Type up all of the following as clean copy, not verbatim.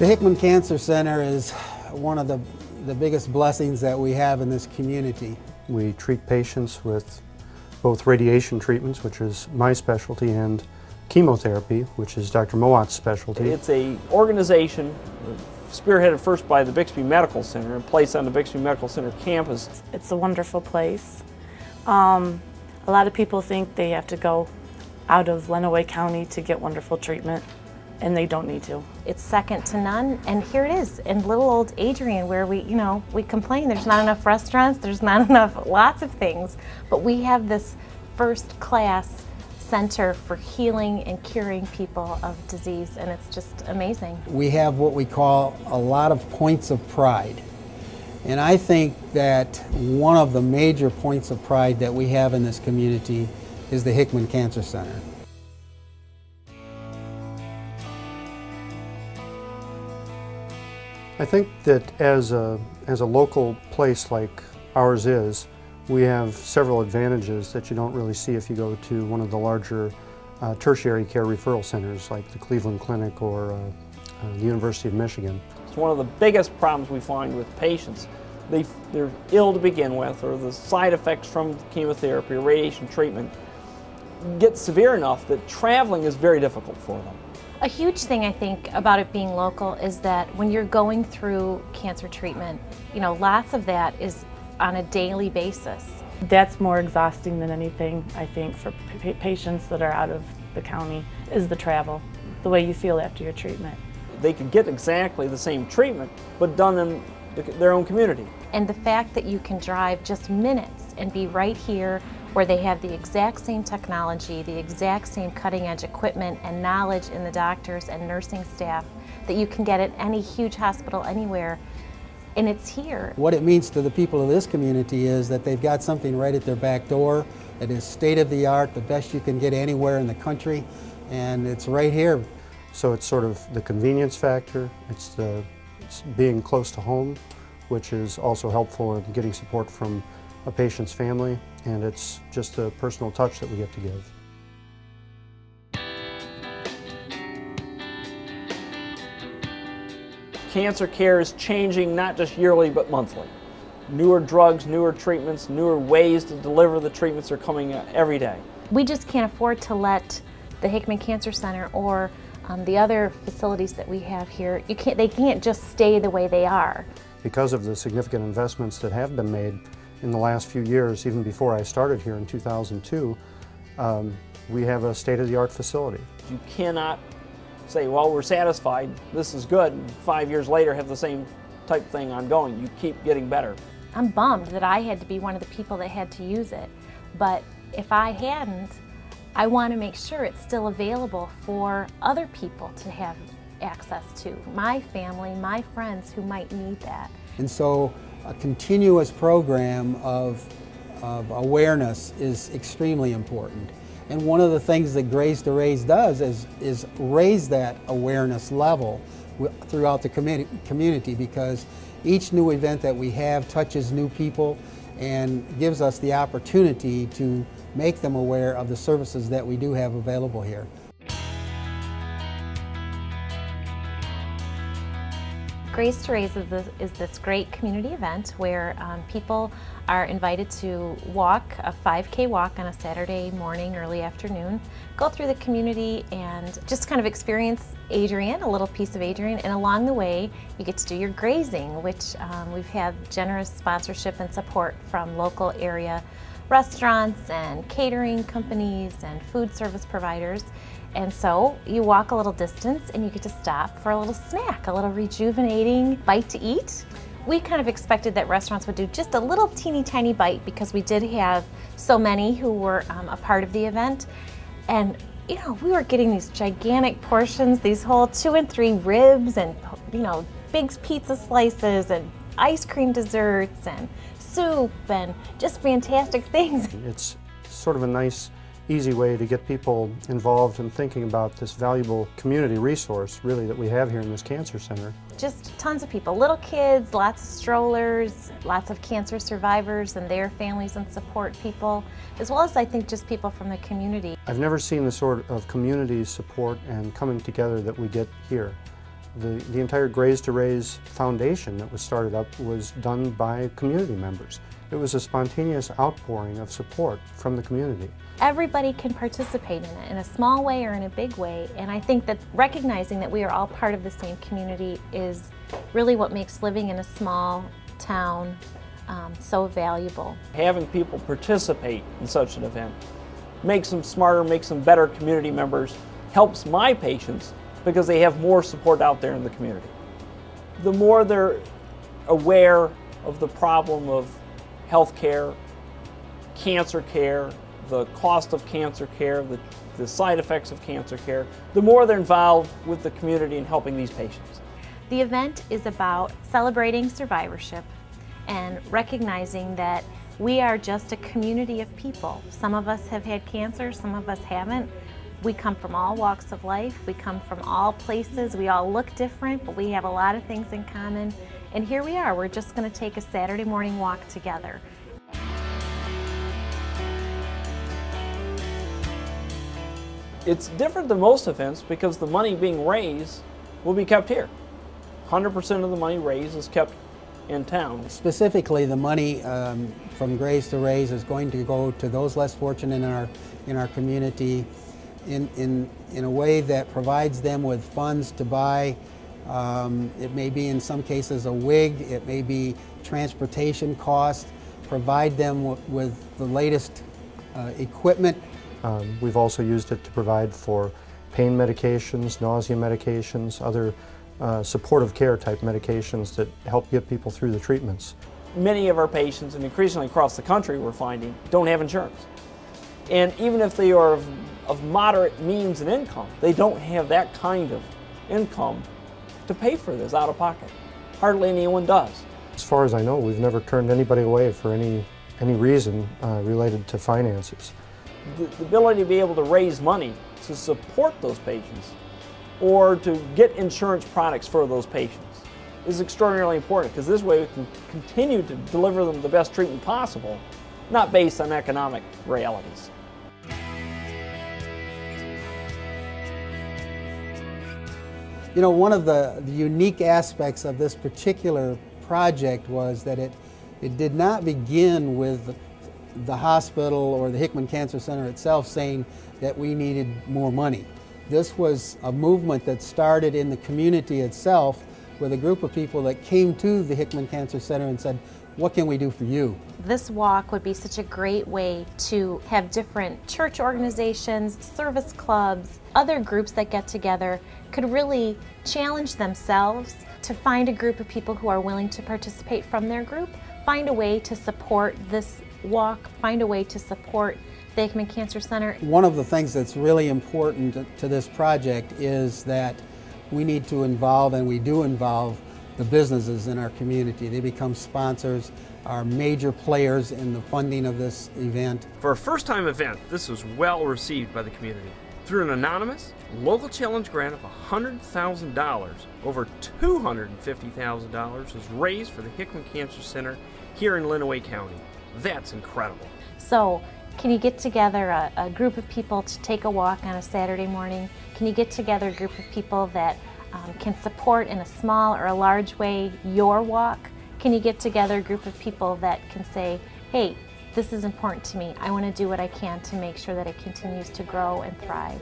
The Hickman Cancer Center is one of the biggest blessings that we have in this community. We treat patients with both radiation treatments, which is my specialty, and chemotherapy, which is Dr. Mowat's specialty. It's an organization spearheaded first by the Bixby Medical Center and placed on the Bixby Medical Center campus. It's a wonderful place. A lot of people think they have to go out of Lenawee County to get wonderful treatment, and they don't need to. It's second to none, and here it is in little old Adrian, where we complain there's not enough restaurants, there's not enough lots of things, but we have this first-class center for healing and curing people of disease, and it's just amazing. We have what we call a lot of points of pride. And I think that one of the major points of pride that we have in this community is the Hickman Cancer Center. I think that as a local place like ours is, we have several advantages that you don't really see if you go to one of the larger tertiary care referral centers like the Cleveland Clinic or the University of Michigan. It's one of the biggest problems we find with patients. They're ill to begin with, or the side effects from chemotherapy or radiation treatment get severe enough that traveling is very difficult for them. A huge thing I think about it being local is that when you're going through cancer treatment, lots of that is on a daily basis. That's more exhausting than anything, I think, for patients that are out of the county, is the travel, the way you feel after your treatment. They could get exactly the same treatment, but done in their own community. And the fact that you can drive just minutes and be right here where they have the exact same technology, the exact same cutting-edge equipment and knowledge in the doctors and nursing staff that you can get at any huge hospital anywhere, and it's here. What it means to the people of this community is that they've got something right at their back door that is state-of-the-art, the best you can get anywhere in the country, and it's right here. So it's sort of the convenience factor, it's being close to home, which is also helpful in getting support from a patient's family, and it's just a personal touch that we get to give. Cancer care is changing not just yearly but monthly. Newer drugs, newer treatments, newer ways to deliver the treatments are coming every day. We just can't afford to let the Hickman Cancer Center or the other facilities that we have here, they can't just stay the way they are. Because of the significant investments that have been made in the last few years, even before I started here in 2002, we have a state-of-the-art facility. You cannot say, well, we're satisfied, this is good, and 5 years later have the same type thing ongoing. You keep getting better. I'm bummed that I had to be one of the people that had to use it, but if I hadn't, I want to make sure it's still available for other people to have access to. My family, my friends who might need that. And so a continuous program of awareness is extremely important. And one of the things that Graze to Raise does is raise that awareness level throughout the community, because each new event that we have touches new people and gives us the opportunity to make them aware of the services that we do have available here. Graze to Raise is this great community event where people are invited to walk a 5K walk on a Saturday morning, early afternoon, go through the community and just kind of experience Adrian, a little piece of Adrian, and along the way you get to do your grazing, which we've had generous sponsorship and support from local area restaurants and catering companies and food service providers. And so you walk a little distance and you get to stop for a little snack, a little rejuvenating bite to eat. We kind of expected that restaurants would do just a little teeny tiny bite because we did have so many who were a part of the event. And we were getting these gigantic portions, these whole 2 and 3 ribs and big pizza slices and ice cream desserts and soup and just fantastic things. It's sort of a nice, easy way to get people involved in thinking about this valuable community resource, really, that we have here in this cancer center. Just tons of people, little kids, lots of strollers, lots of cancer survivors and their families and support people, as well as I think just people from the community. I've never seen the sort of community support and coming together that we get here. The entire Graze to Raise Foundation that was started up was done by community members. It was a spontaneous outpouring of support from the community. Everybody can participate in it in a small way or in a big way, and I think that recognizing that we are all part of the same community is really what makes living in a small town so valuable. Having people participate in such an event makes them smarter, makes them better community members, helps my patients because they have more support out there in the community. The more they're aware of the problem of health care, cancer care, the cost of cancer care, the side effects of cancer care, the more they're involved with the community and helping these patients. The event is about celebrating survivorship and recognizing that we are just a community of people. Some of us have had cancer, some of us haven't. We come from all walks of life, we come from all places, we all look different, but we have a lot of things in common. And here we are, we're just going to take a Saturday morning walk together. It's different than most events because the money being raised will be kept here. 100% of the money raised is kept in town. Specifically, the money from Graze to Raise is going to go to those less fortunate in our community in a way that provides them with funds to buy. It may be in some cases a wig, it may be transportation costs, provide them with the latest equipment. We've also used it to provide for pain medications, nausea medications, other supportive care type medications that help get people through the treatments. Many of our patients, and increasingly across the country we're finding, don't have insurance. And even if they are of moderate means and income, they don't have that kind of income to pay for this out of pocket. Hardly anyone does. As far as I know, we've never turned anybody away for any reason related to finances. The ability to be able to raise money to support those patients or to get insurance products for those patients is extraordinarily important, because this way we can continue to deliver them the best treatment possible, not based on economic realities. You know, one of the unique aspects of this particular project was that it did not begin with the hospital or the Hickman Cancer Center itself saying that we needed more money. This was a movement that started in the community itself with a group of people that came to the Hickman Cancer Center and said, what can we do for you? This walk would be such a great way to have different church organizations, service clubs, other groups that get together could really challenge themselves to find a group of people who are willing to participate from their group, find a way to support this walk, find a way to support the Hickman Cancer Center. One of the things that's really important to this project is that we need to involve, and we do involve, the businesses in our community. They become sponsors, are major players in the funding of this event. For a first-time event, this was well received by the community. Through an anonymous, local challenge grant of $100,000, over $250,000 was raised for the Hickman Cancer Center here in Lenawee County. That's incredible. So, can you get together a group of people to take a walk on a Saturday morning? Can you get together a group of people that can support in a small or a large way your walk? Can you get together a group of people that can say, hey, this is important to me. I want to do what I can to make sure that it continues to grow and thrive.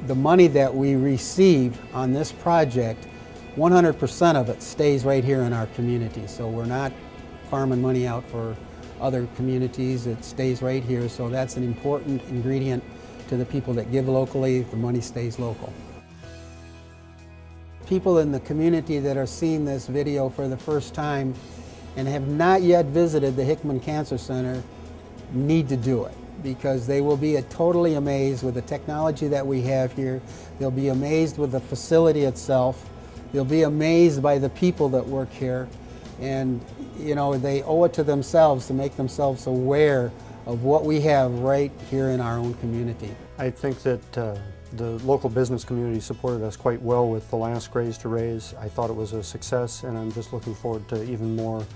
The money that we receive on this project, 100% of it stays right here in our community. So we're not farming money out for other communities. It stays right here. So that's an important ingredient to the people that give locally. The money stays local. People in the community that are seeing this video for the first time and have not yet visited the Hickman Cancer Center need to do it, because they will be totally amazed with the technology that we have here. They'll be amazed with the facility itself. They'll be amazed by the people that work here. And, you know, they owe it to themselves to make themselves aware of what we have right here in our own community. I think that the local business community supported us quite well with the last Graze to Raise. I thought it was a success, and I'm just looking forward to even more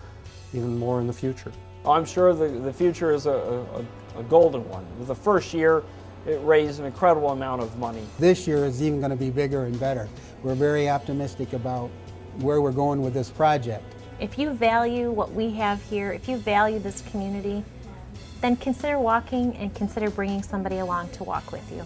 in the future. I'm sure the future is a golden one. The first year, it raised an incredible amount of money. This year is even going to be bigger and better. We're very optimistic about where we're going with this project. If you value what we have here, if you value this community, then consider walking and consider bringing somebody along to walk with you.